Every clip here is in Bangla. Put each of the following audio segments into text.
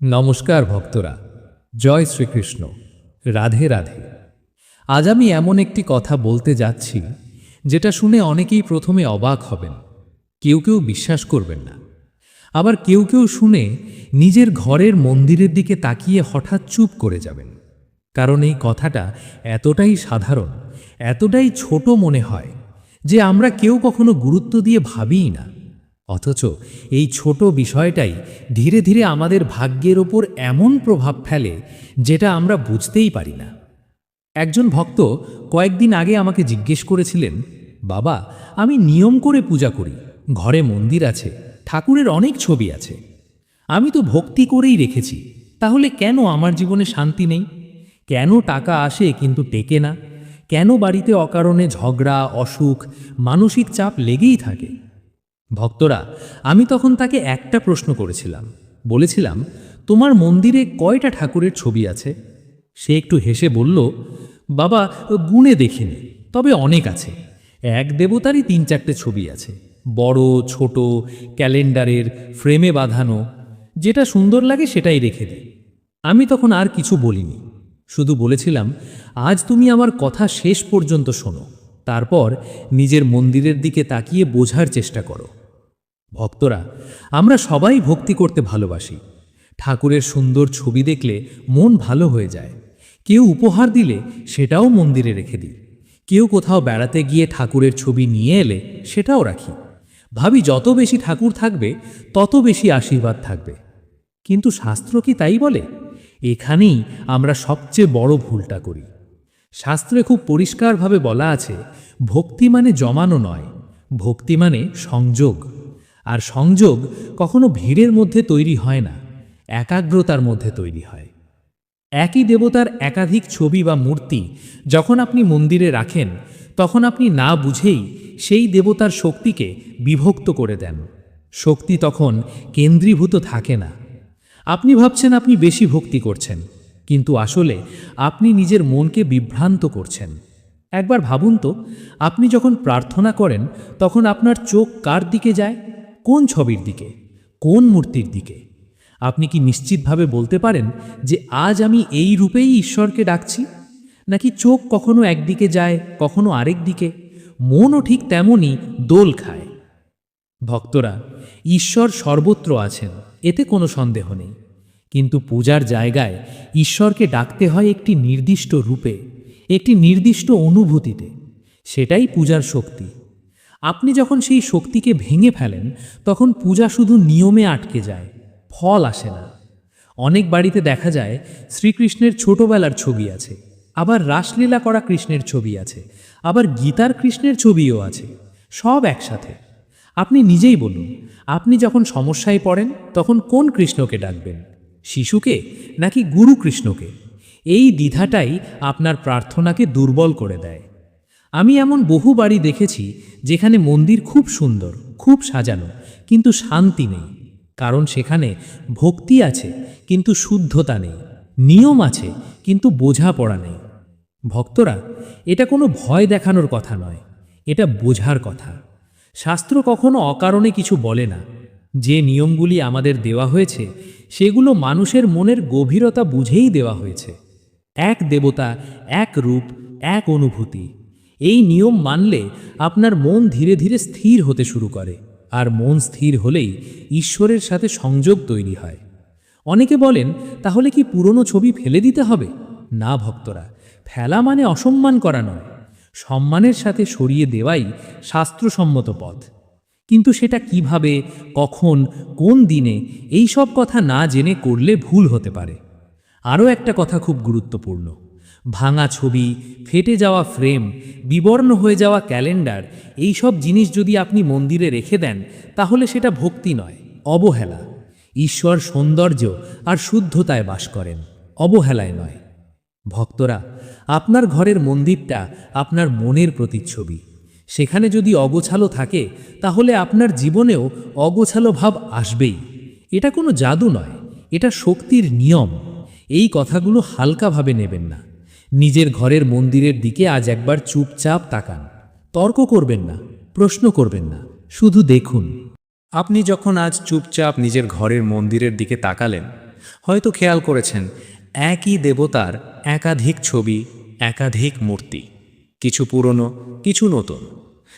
নমস্কার ভক্তরা, জয় শ্রীকৃষ্ণ, রাধে রাধে। আজ আমি এমন একটি কথা বলতে যাচ্ছি যেটা শুনে অনেকেই প্রথমে অবাক হবেন, কেউ কেউ বিশ্বাস করবেন না, আবার কেউ কেউ শুনে নিজের ঘরের মন্দিরের দিকে তাকিয়ে হঠাৎ চুপ করে যাবেন। কারণ এই কথাটা এতটাই সাধারণ, এতটাই ছোট মনে হয় যে আমরা কেউ কখনো গুরুত্ব দিয়ে ভাবিই না। অথচ এই ছোট বিষয়টাই ধীরে ধীরে আমাদের ভাগ্যের ওপর এমন প্রভাব ফেলে যেটা আমরা বুঝতেই পারি না। একজন ভক্ত কয়েকদিন আগে আমাকে জিজ্ঞেস করেছিলেন, বাবা, আমি নিয়ম করে পূজা করি, ঘরে মন্দির আছে, ঠাকুরের অনেক ছবি আছে, আমি তো ভক্তি করেই রেখেছি, তাহলে কেন আমার জীবনে শান্তি নেই? কেন টাকা আসে কিন্তু টেকে না? কেন বাড়িতে অকারণে ঝগড়া, অসুখ, মানসিক চাপ লেগেই থাকে? ভক্তরা, আমি তখন তাকে একটা প্রশ্ন করেছিলাম, বলেছিলাম, তোমার মন্দিরে কয়টা ঠাকুরের ছবি আছে? সে একটু হেসে বলল, বাবা, গুণে দেখিনি, তবে অনেক আছে। এক দেবতারই 3-4টে ছবি আছে, বড় ছোট, ক্যালেন্ডারের, ফ্রেমে বাঁধানো, যেটা সুন্দর লাগে সেটাই রেখে দিই। আমি তখন আর কিছু বলিনি, শুধু বলেছিলাম, আজ তুমি আমার কথা শেষ পর্যন্ত শোনো, তারপর নিজের মন্দিরের দিকে তাকিয়ে বোঝার চেষ্টা করো। ভক্তরা, আমরা সবাই ভক্তি করতে ভালোবাসি। ঠাকুরের সুন্দর ছবি দেখলে মন ভালো হয়ে যায়। কেউ উপহার দিলে সেটাও মন্দিরে রেখে দিই। কেউ কোথাও বেড়াতে গিয়ে ঠাকুরের ছবি নিয়ে এলে সেটাও রাখি। ভাবি যত বেশি ঠাকুর থাকবে তত বেশি আশীর্বাদ থাকবে। কিন্তু শাস্ত্র কি তাই বলে? এখানেই আমরা সবচেয়ে বড় ভুলটা করি। শাস্ত্রে খুব পরিষ্কারভাবে বলা আছে, ভক্তি মানে জমানো নয়, ভক্তি মানে সংযোগ। আর সংযোগ কখনো ভিড়ের মধ্যে তৈরি হয় না, একাগ্রতার মধ্যে তৈরি হয়। একই দেবতার একাধিক ছবি বা মূর্তি যখন আপনি মন্দিরে রাখেন, তখন আপনি না বুঝেই সেই দেবতার শক্তিকে বিভক্ত করে দেন। শক্তি তখন কেন্দ্রীভূত থাকে না। আপনি ভাবছেন আপনি বেশি ভক্তি করছেন, কিন্তু আসলে আপনি নিজের মনকে বিভ্রান্ত করছেন। একবার ভাবুন তো, আপনি যখন প্রার্থনা করেন তখন আপনার চোখ কার দিকে যায়? কোন ছবির দিকে? কোন মূর্তির দিকে? আপনি কি নিশ্চিতভাবে বলতে পারেন যে আজ আমি এই রূপেই ঈশ্বরকে ডাকছি? নাকি চোখ কখনো একদিকে যায়, কখনো আরেক দিকে? মনও ঠিক তেমনই দোল খায়। ভক্তরা, ঈশ্বর সর্বত্র আছেন, এতে কোনো সন্দেহ নেই। কিন্তু পূজার জায়গায় ঈশ্বরকে ডাকতে হয় একটি নির্দিষ্ট রূপে, একটি নির্দিষ্ট অনুভূতিতে। সেটাই পূজার শক্তি। আপনি যখন সেই শক্তিকে ভেঙে ফেলেন, তখন পূজা শুধু নিয়মে আটকে যায়, ফল আসে না। অনেক বাড়িতে দেখা যায় শ্রীকৃষ্ণের ছোটবেলার ছবি আছে, আবার রাসলীলা করা কৃষ্ণের ছবি আছে, আবার গীতার কৃষ্ণের ছবিও আছে, সব একসাথে। আপনি নিজেই বলুন, আপনি যখন সমস্যায় পড়েন তখন কোন কৃষ্ণকে ডাকবেন? শিশুকে নাকি গুরু কৃষ্ণকে? এই দ্বিধাটাই আপনার প্রার্থনাকে দুর্বল করে দেয়। আমি এমন বহু বাড়ি দেখেছি যেখানে মন্দির খুব সুন্দর, খুব সাজানো, কিন্তু শান্তি নেই। কারণ সেখানে ভক্তি আছে কিন্তু শুদ্ধতা নেই, নিয়ম আছে কিন্তু বোঝাপড়া নেই। ভক্তরা, এটা কোনো ভয় দেখানোর কথা নয়, এটা বোঝার কথা। শাস্ত্র কখনো অকারণে কিছু বলে না। যে নিয়মগুলি আমাদের দেওয়া হয়েছে সেগুলো মানুষের মনের গভীরতা বুঝেই দেওয়া হয়েছে। এক দেবতা, এক রূপ, এক অনুভূতি। এই নিয়ম মানলে আপনার মন ধীরে ধীরে স্থির হতে শুরু করে, আর মন স্থির হলেই ঈশ্বরের সাথে সংযোগ তৈরি হয়। অনেকে বলেন, তাহলে কি পুরনো ছবি ফেলে দিতে হবে? না ভক্তরা, ফেলা মানে অসম্মান করা নয়, সম্মানের সাথে সরিয়ে দেওয়াই শাস্ত্রসম্মত পথ। কিন্তু সেটা কিভাবে, কখন, কোন দিনে, এই সব কথা না জেনে করলে ভুল হতে পারে। আরও একটা কথা খুব গুরুত্বপূর্ণ, ভাঙা ছবি, ফেটে যাওয়া ফ্রেম, বিবর্ণ হয়ে যাওয়া ক্যালেন্ডার, এই সব জিনিস যদি আপনি মন্দিরে রেখে দেন, তাহলে সেটা ভক্তি নয়, অবহেলা। ঈশ্বর সৌন্দর্য আর শুদ্ধতায় বাস করেন, অবহেলায় নয়। ভক্তরা, আপনার ঘরের মন্দিরটা আপনার মনের প্রতিচ্ছবি। সেখানে যদি অগোছালো থাকে, তাহলে আপনার জীবনেও অগোছালো ভাব আসবেই। এটা কোনো জাদু নয়, এটা শক্তির নিয়ম। এই কথাগুলো হালকাভাবে নেবেন না। নিজের ঘরের মন্দিরের দিকে আজ একবার চুপচাপ তাকান। তর্ক করবেন না, প্রশ্ন করবেন না, শুধু দেখুন। আপনি যখন আজ চুপচাপ নিজের ঘরের মন্দিরের দিকে তাকালেন, হয়তো খেয়াল করেছেন একই দেবতার একাধিক ছবি, একাধিক মূর্তি, কিছু পুরনো, কিছু নতুন,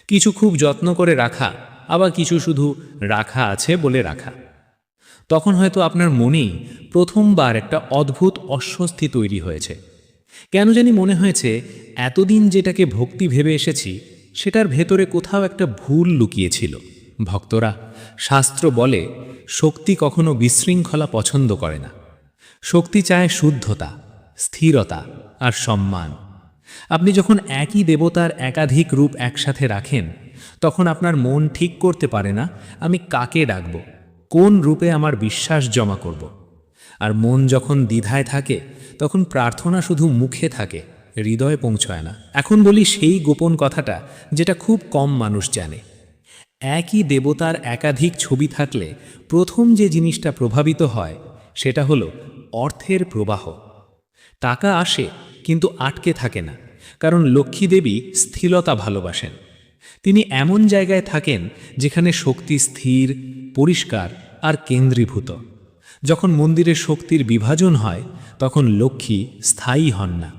কিছু খুব যত্ন করে রাখা, আবার কিছু শুধু রাখা আছে বলে রাখা। তখন হয়তো আপনার মনেই প্রথমবার একটা অদ্ভুত অস্বস্তি তৈরি হয়েছে। কেন জানি মনে হয়েছে এতদিন যেটাকে ভক্তি ভেবে এসেছি সেটার ভেতরে কোথাও একটা ভুল লুকিয়েছিল। ভক্তরা, শাস্ত্র বলে শক্তি কখনো বিশৃঙ্খলা পছন্দ করে না। শক্তি চায় শুদ্ধতা, স্থিরতা আর সম্মান। আপনি যখন একই দেবতার একাধিক রূপ একসাথে রাখেন, তখন আপনার মন ঠিক করতে পারে না আমি কাকে ডাকব, কোন রূপে আমার বিশ্বাস জমা করব। আর মন যখন দ্বিধায় থাকে তখন প্রার্থনা শুধু মুখে থাকে, হৃদয়ে পৌঁছয় না। এখন বলি সেই গোপন কথাটা যেটা খুব কম মানুষ জানে। একই দেবতার একাধিক ছবি থাকলে প্রথম যে জিনিসটা প্রভাবিত হয় সেটা হলো অর্থের প্রবাহ। টাকা আসে কিন্তু আটকে থাকে না, কারণ লক্ষ্মী দেবী স্থিরতা ভালোবাসেন। তিনি এমন জায়গায় থাকেন যেখানে শক্তি স্থির, পরিষ্কার আর কেন্দ্রীভূত। যখন মন্দিরে শক্তির বিভাজন হয় তখন লক্ষ্মী স্থায়ী হন না।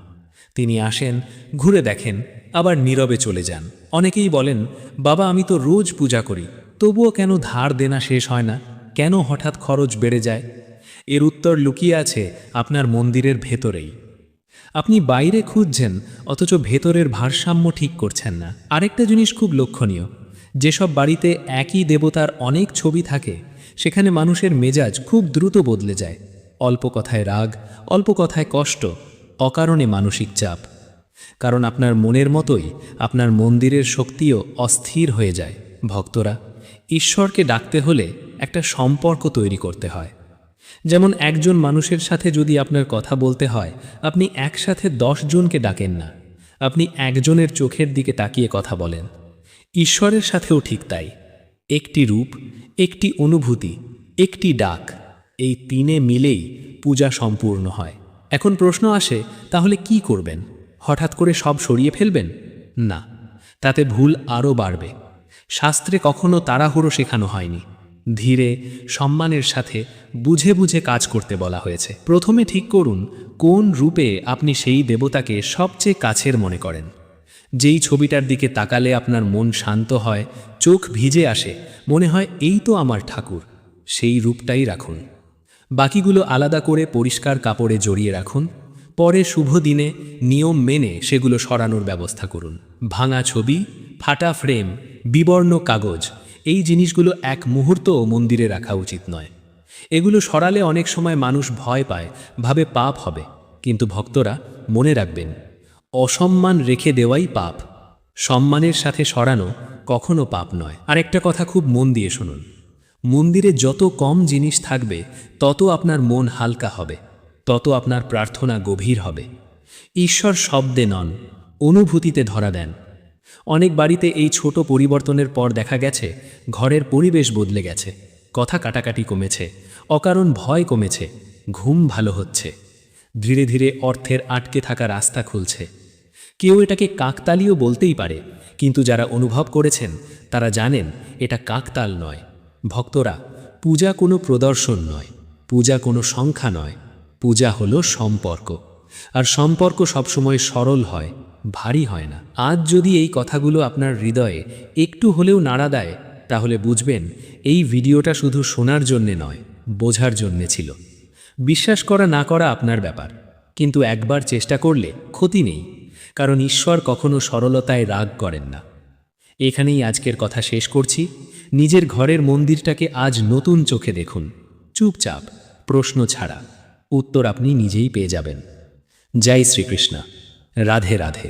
তিনি আসেন, ঘুরে দেখেন, আবার নীরবে চলে যান। অনেকেই বলেন, বাবা আমি তো রোজ পূজা করি, তবুও কেন ধার দেনা শেষ হয় না, কেন হঠাৎ খরচ বেড়ে যায়? এর উত্তর লুকিয়ে আছে আপনার মন্দিরের ভেতরেই। আপনি বাইরে খুঁজছেন অথচ ভেতরের ভারসাম্য ঠিক করছেন না। আরেকটা জিনিস খুব লক্ষণীয়, যেসব বাড়িতে একই দেবতার অনেক ছবি থাকে সেখানে মানুষের মেজাজ খুব দ্রুত বদলে যায়। অল্প কথায় রাগ, অল্প কথায় কষ্ট, অকারণে মানসিক চাপ। কারণ আপনার মনের মতোই আপনার মন্দিরের শক্তিও অস্থির হয়ে যায়। ভক্তরা, ঈশ্বরকে ডাকতে হলে একটা সম্পর্ক তৈরি করতে হয়। যেমন একজন মানুষের সাথে যদি আপনার কথা বলতে হয়, আপনি একসাথে 10 জনকে ডাকেন না, আপনি একজনের চোখের দিকে তাকিয়ে কথা বলেন। ঈশ্বরের সাথেও ঠিক তাই। একটি রূপ, একটি অনুভূতি, একটি ডাক, এই তিনে মিলেই পূজা সম্পূর্ণ হয়। এখন প্রশ্ন আসে, তাহলে কি করবেন? হঠাৎ করে সব সরিয়ে ফেলবেন? না, তাতে ভুল আরও বাড়বে। শাস্ত্রে কখনো তাড়াহুড়ো শেখানো হয়নি। ধীরে, সম্মানের সাথে বুঝে বুঝে কাজ করতে বলা হয়েছে। প্রথমে ঠিক করুন কোন রূপে আপনি সেই দেবতাকে সবচেয়ে কাছের মনে করেন। যেই ছবিটার দিকে তাকালে আপনার মন শান্ত হয়, চোখ ভিজে আসে, মনে হয় এই তো আমার ঠাকুর, সেই রূপটাই রাখুন। বাকিগুলো আলাদা করে পরিষ্কার কাপড়ে জড়িয়ে রাখুন। পরে শুভ দিনে নিয়ম মেনে সেগুলো সরানোর ব্যবস্থা করুন। ভাঙা ছবি, ফাটা ফ্রেম, বিবর্ণ কাগজ, এই জিনিসগুলো এক মুহূর্তও মন্দিরে রাখা উচিত নয়। এগুলো সরালে অনেক সময় মানুষ ভয় পায়, ভাবে পাপ হবে। কিন্তু ভক্তরা, মনে রাখবেন, অসম্মান রেখে দেওয়াই পাপ, সম্মানের সাথে সরানো কখনো পাপ নয়। আরেকটা কথা খুব মন দিয়ে শুনুন, মন্দিরে যত কম জিনিস থাকবে তত আপনার মন হালকা হবে, তত আপনার প্রার্থনা গভীর হবে। ঈশ্বর শব্দে নন, অনুভূতিতে ধরা দেন। অনেক বাড়িতে এই ছোট পরিবর্তনের পর দেখা গেছে ঘরের পরিবেশ বদলে গেছে, কথা কাটাকাটি কমেছে, অকারণ ভয় কমেছে, ঘুম ভালো হচ্ছে। ধীরে ধীরে অর্থের আটকে থাকা রাস্তা খুলছে। কেউ এটাকে কাকতালীয় বলতেই পারে, কিন্তু যারা অনুভব করেছেন তারা জানেন এটা কাকতাল নয়। ভক্তরা, পূজা কোনো প্রদর্শন নয়, পূজা কোনো সংখ্যা নয়, পূজা হলো সম্পর্ক। আর সম্পর্ক সবসময় সরল হয়, ভারী হয় না। আজ যদি এই কথাগুলো আপনার হৃদয়ে একটু হলেও নাড়া দেয়, তাহলে বুঝবেন এই ভিডিওটা শুধু শোনার জন্যে নয়, বোঝার জন্যে ছিল। বিশ্বাস করা না করা আপনার ব্যাপার, কিন্তু একবার চেষ্টা করলে ক্ষতি নেই, কারণ ঈশ্বর কখনো সরলতায় রাগ করেন না। এখানেই আজকের কথা শেষ করছি। নিজের ঘরের মন্দিরটাকে আজ নতুন চোখে দেখুন, চুপচাপ, প্রশ্ন ছাড়া। উত্তর আপনি নিজেই পেয়ে যাবেন। জয় শ্রীকৃষ্ণ। রাধে রাধে।